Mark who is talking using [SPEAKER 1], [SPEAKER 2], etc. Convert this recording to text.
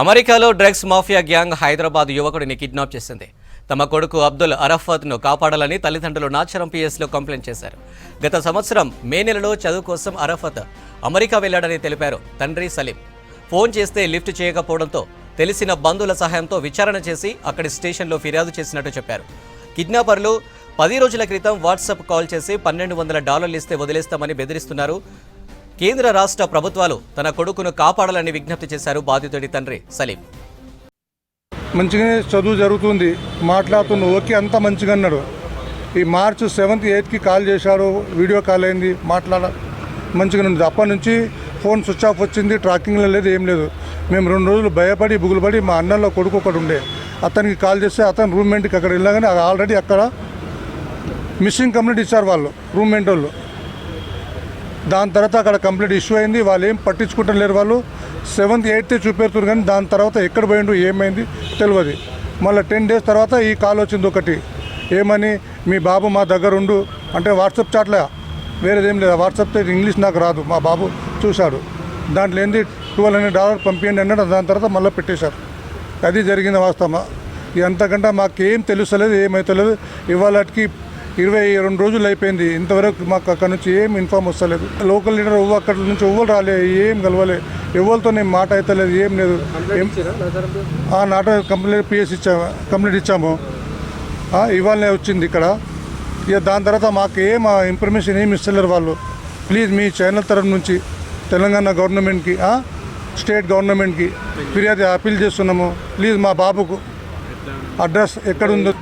[SPEAKER 1] అమెరికాలో drugs mafia gang Hyderabad యువకుడిని kidnap చేసింది. తమ కొడుకు అబ్దుల్ అరఫత్ను కాపాడాలని తల్లిదండ్రులు నాచరం పిఎస్లో కంప్లైంట్ చేశారు. గత సంవత్సరం మే నెలలో చదువు కోసం అరఫత్ అమెరికా వెళ్లాడని తెలిపారు తండ్రి సలీం. ఫోన్ చేస్తే లిఫ్ట్ చేయకపోవడంతో తెలిసిన బంధువుల సహాయంతో విచారణ చేసి అక్కడి స్టేషన్లో ఫిర్యాదు చేసినట్టు చెప్పారు. కిడ్నాపర్లు 10 రోజుల క్రితం వాట్సాప్ కాల్ చేసి $1200 ఇస్తే వదిలేస్తామని బెదిరిస్తున్నారు. కేంద్ర రాష్ట్ర ప్రభుత్వాలు తన కొడుకును కాపాడాలని విజ్ఞప్తి చేశారు బాధితుడి తండ్రి సలీం.
[SPEAKER 2] మంచిగానే చదువు జరుగుతుంది, మాట్లాడుతున్న ఓకే అంతా మంచిగా అన్నాడు. ఈ మార్చి 7th 8th కాల్ చేశాడు, వీడియో కాల్ అయింది, మంచిగా ఉంది. అప్పటి నుంచి ఫోన్ స్విచ్ ఆఫ్ వచ్చింది, ట్రాకింగ్లో లేదు, ఏం లేదు. మేము 2 రోజులు భయపడి బుగులుపడి మా అన్నలో కొడుకు ఒకటి ఉండే అతనికి కాల్ చేస్తే అతను రూమ్మేట్కి అక్కడ వెళ్ళగానే ఆల్రెడీ అక్కడ మిస్సింగ్ కంప్లైంట్ ఇచ్చారు వాళ్ళు రూమ్మేట్ వాళ్ళు. దాని తర్వాత అక్కడ కంప్లైంట్ ఇష్యూ అయింది, వాళ్ళు ఏం పట్టించుకుంటారు లేరు. వాళ్ళు 7th 8th చూపెడుతున్నారు కానీ దాని తర్వాత ఎక్కడ పోయిండు ఏమైంది తెలియదు. మళ్ళీ 10 days తర్వాత ఈ కాల్ వచ్చింది ఒకటి, ఏమని మీ బాబు మా దగ్గర ఉండు అంటే వాట్సాప్ చాట్లే, వేరేదేం లేదు. వాట్సాప్ ఇంగ్లీష్ నాకు రాదు, మా బాబు చూశాడు, దాంట్లో ఏంది $1200 పంపించండి అన్నాడు. దాని తర్వాత మళ్ళీ పెట్టేశారు. అది జరిగిన వాస్తవమా? ఎంతకంటే మాకేం తెలుస్తలేదు, ఏమైతలేదు. ఇవాళకి 22 రోజులు అయిపోయింది, ఇంతవరకు మాకు అక్కడ నుంచి ఏం ఇన్ఫార్మ్ వస్తలేదు. లోకల్ లీడర్ అక్కడ నుంచి ఎవ్వరు రాలే, ఏం కలవలే, ఎవరితో నేను మాట అవుతలేదు, ఏం లేదు. నాట కంప్లైంట్ పిఎస్ కంప్లైంట్ ఇచ్చాము, ఇవాళనే వచ్చింది ఇక్కడ. ఇక దాని తర్వాత మాకు ఏం ఇన్ఫర్మేషన్ ఏమి ఇస్తలేరు వాళ్ళు. ప్లీజ్ మీ ఛానల్ తరఫు నుంచి తెలంగాణ గవర్నమెంట్కి, స్టేట్ గవర్నమెంట్కి ఫిర్యాదు అప్పీల్ చేస్తున్నాము. ప్లీజ్ మా బాబుకు అడ్రస్ ఎక్కడుందో